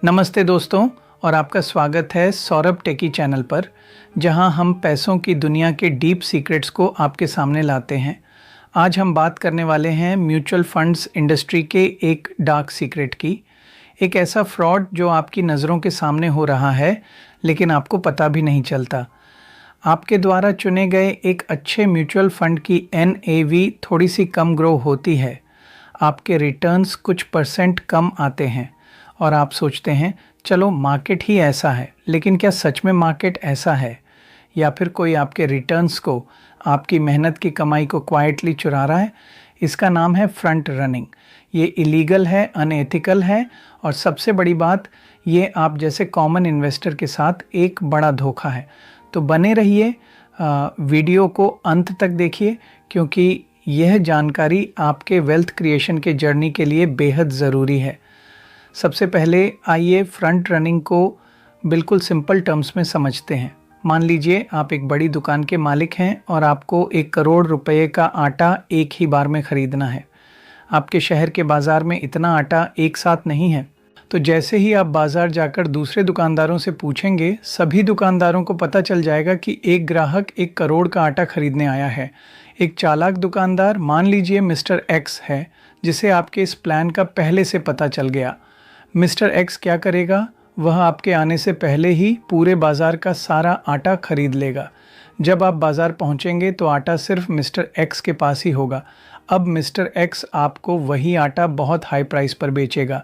नमस्ते दोस्तों, और आपका स्वागत है सौरभ टेकी चैनल पर, जहां हम पैसों की दुनिया के डीप सीक्रेट्स को आपके सामने लाते हैं। आज हम बात करने वाले हैं म्यूचुअल फंड्स इंडस्ट्री के एक डार्क सीक्रेट की। एक ऐसा फ्रॉड जो आपकी नज़रों के सामने हो रहा है लेकिन आपको पता भी नहीं चलता। आपके द्वारा चुने गए एक अच्छे म्यूचुअल फंड की NAV थोड़ी सी कम ग्रो होती है, आपके रिटर्न्स कुछ परसेंट कम आते हैं और आप सोचते हैं चलो मार्केट ही ऐसा है। लेकिन क्या सच में मार्केट ऐसा है, या फिर कोई आपके रिटर्न्स को, आपकी मेहनत की कमाई को क्वाइटली चुरा रहा है? इसका नाम है फ्रंट रनिंग। ये इलीगल है, अनएथिकल है, और सबसे बड़ी बात, ये आप जैसे कॉमन इन्वेस्टर के साथ एक बड़ा धोखा है। तो बने रहिए, वीडियो को अंत तक देखिए, क्योंकि यह जानकारी आपके वेल्थ क्रिएशन के जर्नी के लिए बेहद ज़रूरी है। सबसे पहले आइए फ्रंट रनिंग को बिल्कुल सिंपल टर्म्स में समझते हैं। मान लीजिए आप एक बड़ी दुकान के मालिक हैं और आपको 1 करोड़ रुपए का आटा एक ही बार में ख़रीदना है। आपके शहर के बाज़ार में इतना आटा एक साथ नहीं है। तो जैसे ही आप बाज़ार जाकर दूसरे दुकानदारों से पूछेंगे, सभी दुकानदारों को पता चल जाएगा कि एक ग्राहक 1 करोड़ का आटा खरीदने आया है। एक चालाक दुकानदार, मान लीजिए मिस्टर X है, जिसे आपके इस प्लान का पहले से पता चल गया। मिस्टर X क्या करेगा? वह आपके आने से पहले ही पूरे बाज़ार का सारा आटा खरीद लेगा। जब आप बाज़ार पहुंचेंगे तो आटा सिर्फ मिस्टर X के पास ही होगा। अब मिस्टर X आपको वही आटा बहुत हाई प्राइस पर बेचेगा।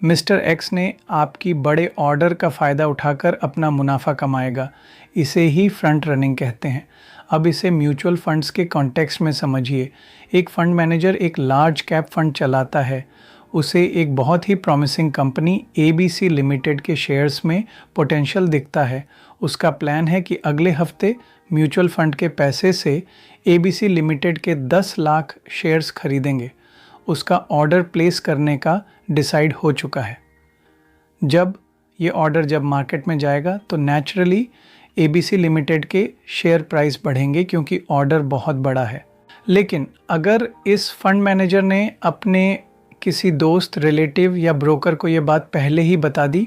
मिस्टर X ने आपकी बड़े ऑर्डर का फ़ायदा उठाकर अपना मुनाफा कमाएगा। इसे ही फ्रंट रनिंग कहते हैं। अब इसे म्यूचुअल फंड्स के कॉन्टेक्स्ट में समझिए। एक फ़ंड मैनेजर एक लार्ज कैप फंड चलाता है। उसे एक बहुत ही प्रॉमिसिंग कंपनी ABC लिमिटेड के शेयर्स में पोटेंशियल दिखता है। उसका प्लान है कि अगले हफ्ते म्यूचुअल फंड के पैसे से ABC लिमिटेड के 10 लाख शेयर्स खरीदेंगे। उसका ऑर्डर प्लेस करने का डिसाइड हो चुका है। जब ये ऑर्डर मार्केट में जाएगा तो नेचुरली ABC लिमिटेड के शेयर प्राइस बढ़ेंगे, क्योंकि ऑर्डर बहुत बड़ा है। लेकिन अगर इस फंड मैनेजर ने अपने किसी दोस्त, रिलेटिव या ब्रोकर को ये बात पहले ही बता दी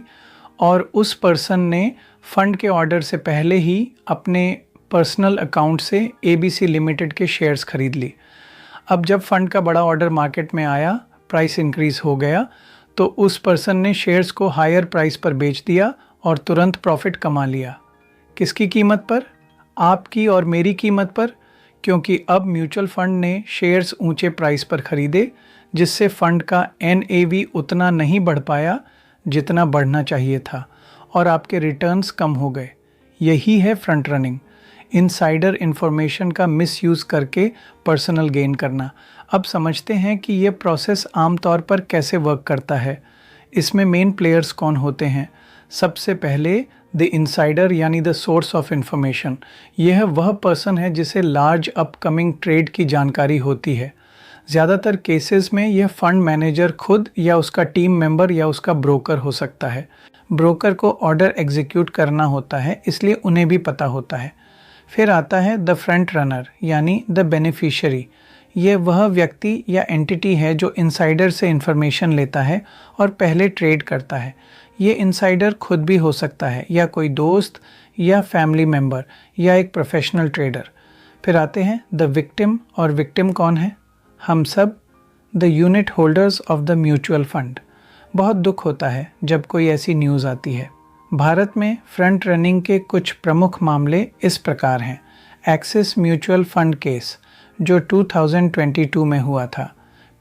और उस पर्सन ने फ़ंड के ऑर्डर से पहले ही अपने पर्सनल अकाउंट से ABC लिमिटेड के शेयर्स खरीद ली। अब जब फ़ंड का बड़ा ऑर्डर मार्केट में आया, प्राइस इंक्रीज़ हो गया, तो उस पर्सन ने शेयर्स को हायर प्राइस पर बेच दिया और तुरंत प्रॉफिट कमा लिया। किसकी कीमत पर? आपकी और मेरी कीमत पर, क्योंकि अब म्यूचुअल फंड ने शेयर्स ऊंचे प्राइस पर खरीदे, जिससे फ़ंड का NAV उतना नहीं बढ़ पाया जितना बढ़ना चाहिए था, और आपके रिटर्न्स कम हो गए। यही है फ्रंट रनिंग, इनसाइडर इन्फॉर्मेशन का मिसयूज़ करके पर्सनल गेन करना। अब समझते हैं कि ये प्रोसेस आमतौर पर कैसे वर्क करता है। इसमें मेन प्लेयर्स कौन होते हैं? सबसे पहले द इनसाइडर, यानी द सोर्स ऑफ इन्फॉर्मेशन। यह वह पर्सन है जिसे लार्ज अपकमिंग ट्रेड की जानकारी होती है। ज़्यादातर केसेस में यह फंड मैनेजर खुद, या उसका टीम मेंबर, या उसका ब्रोकर हो सकता है। ब्रोकर को ऑर्डर एग्जीक्यूट करना होता है, इसलिए उन्हें भी पता होता है। फिर आता है द फ्रंट रनर, यानी द बेनिफिशियरी। यह वह व्यक्ति या एंटिटी है जो इनसाइडर से इन्फॉर्मेशन लेता है और पहले ट्रेड करता है। ये इनसाइडर खुद भी हो सकता है, या कोई दोस्त या फैमिली मेम्बर, या एक प्रोफेशनल ट्रेडर। फिर आते हैं द विक्टिम, और विक्टिम कौन है? हम सब, the unit holders of the mutual fund. बहुत दुख होता है जब कोई ऐसी न्यूज़ आती है। भारत में फ्रंट रनिंग के कुछ प्रमुख मामले इस प्रकार हैं। एक्सिस म्यूचुअल फंड केस, जो 2022 में हुआ था।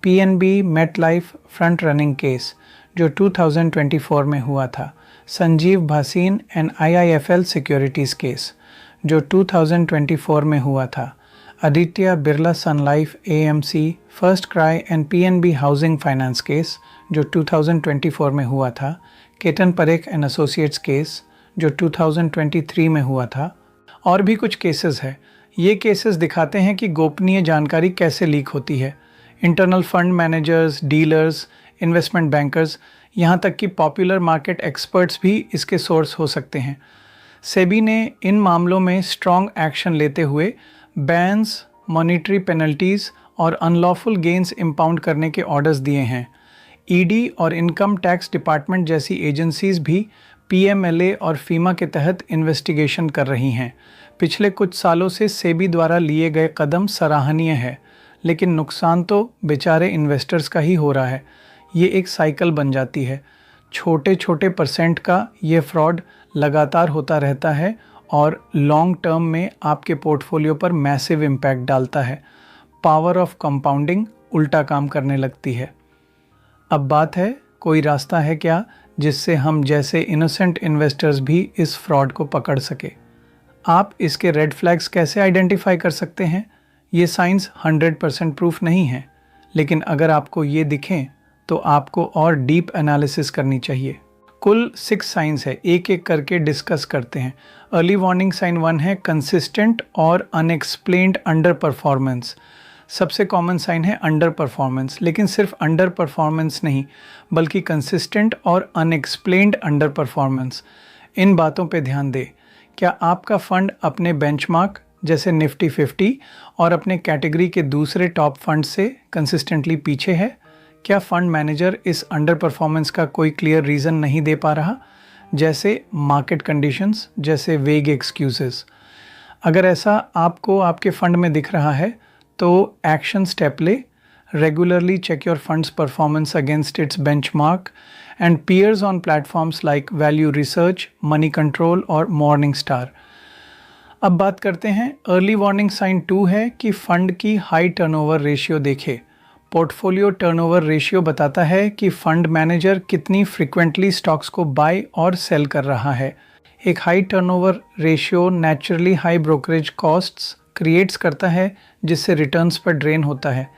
PNB MetLife front running case, जो 2024 में हुआ था। Sanjiv Bhasin and IIFL Securities case, जो 2024 में हुआ था। Aditya Birla Sun Life AMC, First Cry and PNB housing finance case, जो 2024 में हुआ था। केतन परेख एंड एसोसिएट्स केस, जो 2023 में हुआ था। और भी कुछ केसेस है। ये केसेस दिखाते हैं कि गोपनीय जानकारी कैसे लीक होती है। Internal fund managers, dealers, investment bankers, यहाँ तक कि पॉपुलर मार्केट एक्सपर्ट्स भी इसके सोर्स हो सकते हैं। सेबी ने इन मामलों में स्ट्रॉन्ग एक्शन लेते हुए बैन्स, मॉनिटरी पेनल्टीज़ और अनलॉफुल गेन्स इम्पाउंड करने के ऑर्डर्स दिए हैं। ईडी और इनकम टैक्स डिपार्टमेंट जैसी एजेंसीज भी पीएमएलए और फीमा के तहत इन्वेस्टिगेशन कर रही हैं। पिछले कुछ सालों से सेबी द्वारा लिए गए कदम सराहनीय है, लेकिन नुकसान तो बेचारे इन्वेस्टर्स का ही हो रहा है। ये एक साइकिल बन जाती है। छोटे छोटे परसेंट का ये फ्रॉड लगातार होता रहता है और लॉन्ग टर्म में आपके पोर्टफोलियो पर मैसिव इम्पैक्ट डालता है। पावर ऑफ कंपाउंडिंग उल्टा काम करने लगती है। अब बात है, कोई रास्ता है क्या जिससे हम जैसे इनोसेंट इन्वेस्टर्स भी इस फ्रॉड को पकड़ सके? आप इसके रेड फ्लैग्स कैसे आइडेंटिफाई कर सकते हैं? ये साइंस 100% प्रूफ नहीं है, लेकिन अगर आपको ये दिखें तो आपको और डीप एनालिसिस करनी चाहिए। कुल 6 साइंस है, एक एक करके डिस्कस करते हैं। अर्ली वार्निंग साइन 1 है कंसिस्टेंट और अनएक्सप्लेन्ड अंडर परफॉर्मेंस। सबसे कॉमन साइन है अंडर परफॉर्मेंस, लेकिन सिर्फ अंडर परफॉर्मेंस नहीं बल्कि कंसिस्टेंट और अनएक्सप्लेन्ड अंडर परफॉर्मेंस। इन बातों पे ध्यान दें। क्या आपका फंड अपने बेंचमार्क जैसे निफ्टी 50 और अपने कैटेगरी के दूसरे टॉप फंड से कंसिस्टेंटली पीछे है? क्या फंड मैनेजर इस अंडर परफॉर्मेंस का कोई क्लियर रीज़न नहीं दे पा रहा, जैसे मार्केट कंडीशंस, जैसे वेग एक्सक्यूजेस? अगर ऐसा आपको आपके फंड में दिख रहा है तो एक्शन स्टेप ले। Regularly check your funds performance against its benchmark and peers on platforms like Value Research, Moneycontrol और मॉर्निंग स्टार। अब बात करते हैं, अर्ली वार्निंग साइन 2 है कि फंड की हाई टर्नओवर रेशियो देखे। पोर्टफोलियो टर्नओवर रेशियो बताता है कि फंड मैनेजर कितनी फ्रिक्वेंटली स्टॉक्स को बाय और सेल कर रहा है। एक high turnover ratio naturally high brokerage costs creates करता है, जिससे रिटर्न्स पर ड्रेन होता है।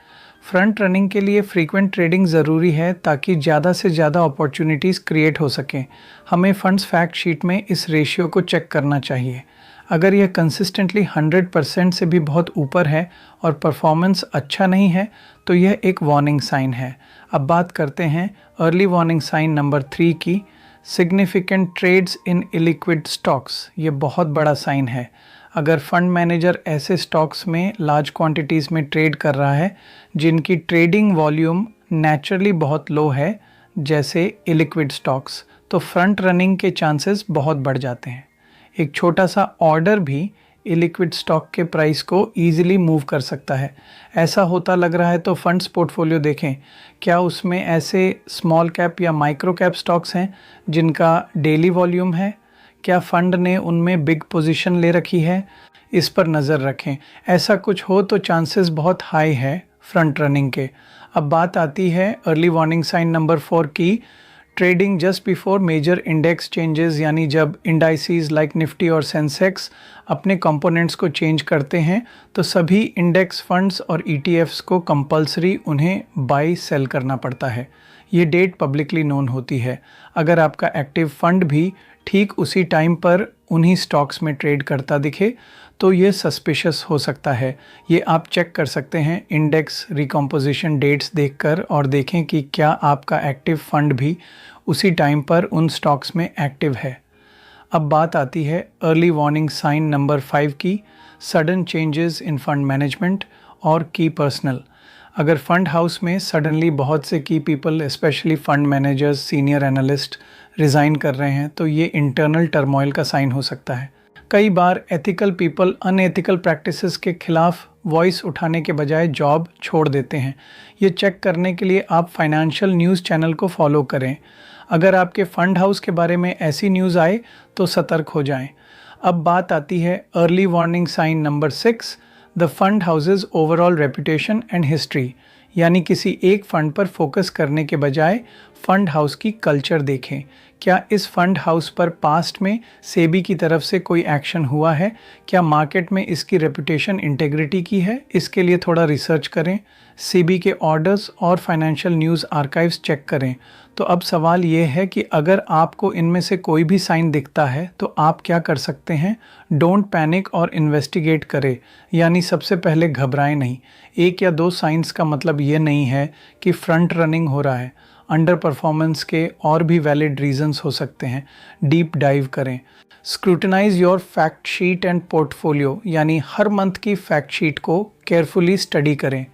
फ्रंट रनिंग के लिए फ्रीक्वेंट ट्रेडिंग ज़रूरी है ताकि ज़्यादा से ज़्यादा अपॉर्चुनिटीज़ क्रिएट हो सकें। हमें फंड्स फैक्ट शीट में इस रेशियो को चेक करना चाहिए। अगर यह कंसिस्टेंटली 100% से भी बहुत ऊपर है और परफॉर्मेंस अच्छा नहीं है तो यह एक वार्निंग साइन है। अब बात करते हैं अर्ली वार्निंग साइन नंबर 3 की, सिग्निफिकेंट ट्रेड्स इन इलिक्विड स्टॉक्स। ये बहुत बड़ा साइन है। अगर फंड मैनेजर ऐसे स्टॉक्स में लार्ज क्वांटिटीज़ में ट्रेड कर रहा है जिनकी ट्रेडिंग वॉल्यूम नेचुरली बहुत लो है, जैसे इलिक्विड स्टॉक्स, तो फ्रंट रनिंग के चांसेस बहुत बढ़ जाते हैं। एक छोटा सा ऑर्डर भी इलिक्विड स्टॉक के प्राइस को ईजिली मूव कर सकता है। ऐसा होता लग रहा है तो फंड्स पोर्टफोलियो देखें, क्या उसमें ऐसे स्मॉल कैप या माइक्रो कैप स्टॉक्स हैं जिनका डेली वॉल्यूम है? क्या फंड ने उनमें बिग पोजीशन ले रखी है? इस पर नज़र रखें। ऐसा कुछ हो तो चांसेस बहुत हाई है फ्रंट रनिंग के। अब बात आती है अर्ली वार्निंग साइन नंबर 4 की, trading just before major index changes, यानी जब इंडाइसीज लाइक निफ्टी और सेंसेक्स अपने कंपोनेंट्स को चेंज करते हैं तो सभी इंडेक्स फंड्स और ईटीएफ्स को कंपलसरी उन्हें बाई सेल करना पड़ता है। ये डेट पब्लिकली नोन होती है। अगर आपका एक्टिव फंड भी ठीक उसी टाइम पर उन्हीं स्टॉक्स में ट्रेड करता दिखे तो ये सस्पिशियस हो सकता है। ये आप चेक कर सकते हैं इंडेक्स रिकॉम्पोजिशन डेट्स देखकर और देखें कि क्या आपका एक्टिव फंड भी उसी टाइम पर उन स्टॉक्स में एक्टिव है। अब बात आती है अर्ली वार्निंग साइन नंबर 5 की, sudden changes in fund management और की पर्सनल। अगर फंड हाउस में सडनली बहुत से की people, specially fund managers, senior analyst resign कर रहे हैं तो ये इंटरनल टर्मोइल का साइन हो सकता है। कई बार एथिकल पीपल अनएथिकल प्रैक्टिसेस के खिलाफ वॉइस उठाने के बजाय जॉब छोड़ देते हैं। ये चेक करने के लिए आप फाइनेंशियल न्यूज़ चैनल को फॉलो करें। अगर आपके फंड हाउस के बारे में ऐसी न्यूज़ आए तो सतर्क हो जाएं। अब बात आती है early warning sign number 6, the fund houses overall reputation and history. यानी किसी एक फंड पर फोकस करने के बजाय फंड हाउस की कल्चर देखें। क्या इस फंड हाउस पर पास्ट में सेबी की तरफ से कोई एक्शन हुआ है? क्या मार्केट में इसकी रेपुटेशन इंटेग्रिटी की है? इसके लिए थोड़ा रिसर्च करें। सेबी के ऑर्डर्स और फाइनेंशियल न्यूज़ आर्काइव्स चेक करें। तो अब सवाल ये है कि अगर आपको इनमें से कोई भी साइन दिखता है तो आप क्या कर सकते हैं? डोंट पैनिक और इन्वेस्टिगेट करें, यानी सबसे पहले घबराएं नहीं। 1 या 2 साइंस का मतलब ये नहीं है कि फ्रंट रनिंग हो रहा है। अंडर परफॉर्मेंस के और भी वैलिड रीजंस हो सकते हैं। डीप डाइव करें। Scrutinise your fact sheet and portfolio, यानी हर मंथ की फैक्ट शीट को केयरफुली स्टडी करें।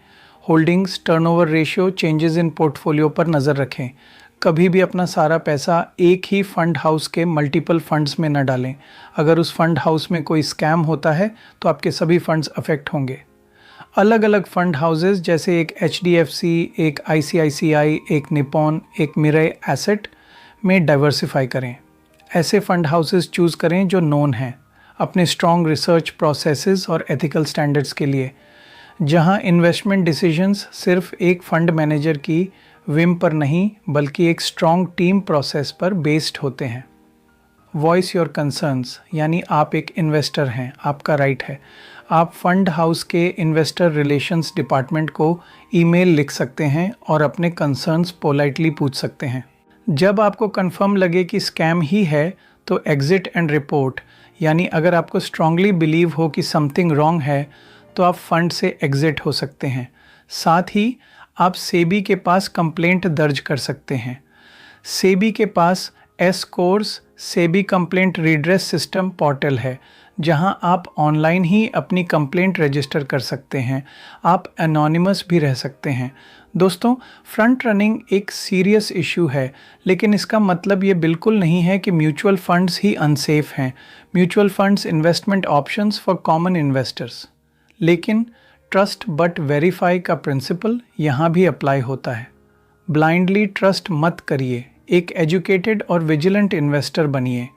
Holdings, turnover ratio, changes in portfolio पर नज़र रखें। कभी भी अपना सारा पैसा एक ही फंड हाउस के मल्टीपल फंड्स में न डालें। अगर उस फंड हाउस में कोई स्कैम होता है तो आपके सभी फंड्स अफेक्ट होंगे। अलग अलग फंड हाउसेस जैसे एक HDFC, एक ICICI, एक निपॉन, एक मिरर एसेट में डाइवर्सिफाई करें। ऐसे फंड हाउसेस चूज़ करें जो नोन हैं अपने स्ट्रॉन्ग रिसर्च प्रोसेसेस और एथिकल स्टैंडर्ड्स के लिए, जहां इन्वेस्टमेंट डिसीजंस सिर्फ एक फंड मैनेजर की विम पर नहीं बल्कि एक स्ट्रॉन्ग टीम प्रोसेस पर बेस्ड होते हैं। वॉइस योर कंसर्न्स, यानी आप एक इन्वेस्टर हैं, आपका राइट है। आप फंड हाउस के इन्वेस्टर रिलेशंस डिपार्टमेंट को ईमेल लिख सकते हैं और अपने कंसर्न्स पोलाइटली पूछ सकते हैं। जब आपको कंफर्म लगे कि स्कैम ही है तो एग्जिट एंड रिपोर्ट, यानी अगर आपको स्ट्रांगली बिलीव हो कि समथिंग रॉन्ग है तो आप फंड से एग्जिट हो सकते हैं। साथ ही आप सेबी के पास कंप्लेंट दर्ज कर सकते हैं। सेबी के पास SCORES SEBI complaint redress system portal है, जहां आप ऑनलाइन ही अपनी कंप्लेंट रजिस्टर कर सकते हैं। आप एनोनिमस भी रह सकते हैं। दोस्तों, फ्रंट रनिंग एक सीरियस इशू है, लेकिन इसका मतलब ये बिल्कुल नहीं है कि म्यूचुअल फंड्स ही अनसेफ हैं। Mutual funds investment options for common investors, लेकिन ट्रस्ट बट वेरीफाई का प्रिंसिपल यहाँ भी अप्लाई होता है। ब्लाइंडली ट्रस्ट मत करिए, एक एजुकेटेड और विजिलेंट इन्वेस्टर बनिए।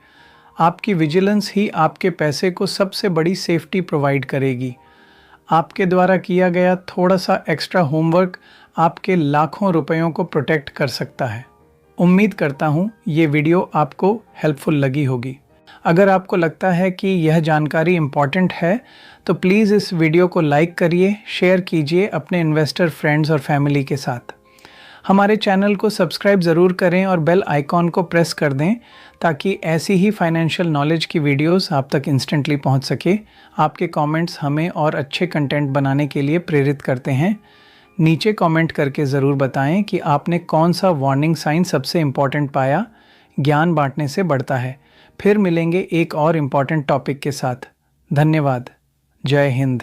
आपकी विजिलेंस ही आपके पैसे को सबसे बड़ी सेफ्टी प्रोवाइड करेगी। आपके द्वारा किया गया थोड़ा सा एक्स्ट्रा होमवर्क आपके लाखों रुपयों को प्रोटेक्ट कर सकता है। उम्मीद करता हूँ ये वीडियो आपको हेल्पफुल लगी होगी। अगर आपको लगता है कि यह जानकारी इम्पॉर्टेंट है तो प्लीज़ इस वीडियो को लाइक करिए, शेयर कीजिए अपने इन्वेस्टर फ्रेंड्स और फैमिली के साथ। हमारे चैनल को सब्सक्राइब ज़रूर करें और बेल आइकॉन को प्रेस कर दें ताकि ऐसी ही फाइनेंशियल नॉलेज की वीडियोस आप तक इंस्टेंटली पहुंच सके। आपके कमेंट्स हमें और अच्छे कंटेंट बनाने के लिए प्रेरित करते हैं। नीचे कमेंट करके ज़रूर बताएं कि आपने कौन सा वार्निंग साइन सबसे इम्पॉर्टेंट पाया। ज्ञान बांटने से बढ़ता है। फिर मिलेंगे एक और इम्पॉर्टेंट टॉपिक के साथ। धन्यवाद। जय हिंद।